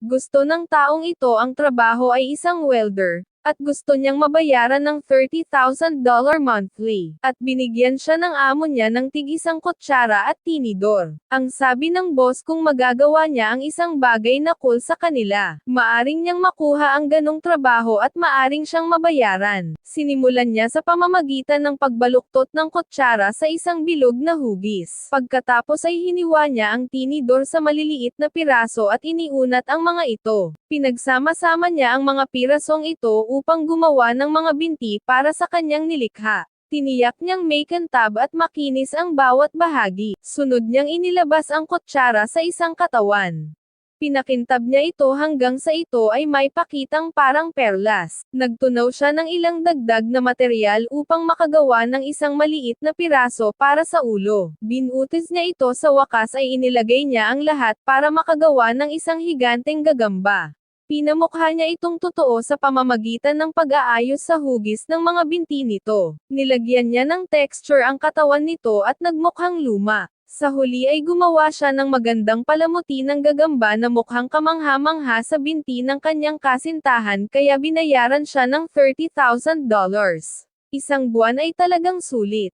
Gusto ng taong ito ang trabaho ay isang welder, at gusto niyang mabayaran ng $30,000 monthly. At binigyan siya ng amo niya ng tig-isang kutsara at tinidor. Ang sabi ng boss kung magagawa niya ang isang bagay na cool sa kanila, maaring niyang makuha ang ganong trabaho at maaring siyang mabayaran. Sinimulan niya sa pamamagitan ng pagbaluktot ng kutsara sa isang bilog na hugis. Pagkatapos ay hiniwa niya ang tinidor sa maliliit na piraso at iniunat ang mga ito. Pinagsama-sama niya ang mga pirasong ito upang gumawa ng mga binti para sa kanyang nilikha. Tiniyak niyang may kantab at makinis ang bawat bahagi. Sunod niyang inilabas ang kutsara sa isang katawan. Pinakintab niya ito hanggang sa ito ay may pakitang parang perlas. Nagtunaw siya ng ilang dagdag na material upang makagawa ng isang maliit na piraso para sa ulo. Binutis niya ito sa wakas ay inilagay niya ang lahat para makagawa ng isang higanteng gagamba. Pinamukha niya itong totoo sa pamamagitan ng pag-aayos sa hugis ng mga binti nito. Nilagyan niya ng texture ang katawan nito at nagmukhang luma. Sa huli ay gumawa siya ng magandang palamuti ng gagamba na mukhang kamangha-mangha sa binti ng kanyang kasintahan kaya binayaran siya ng $30,000. Isang buwan ay talagang sulit.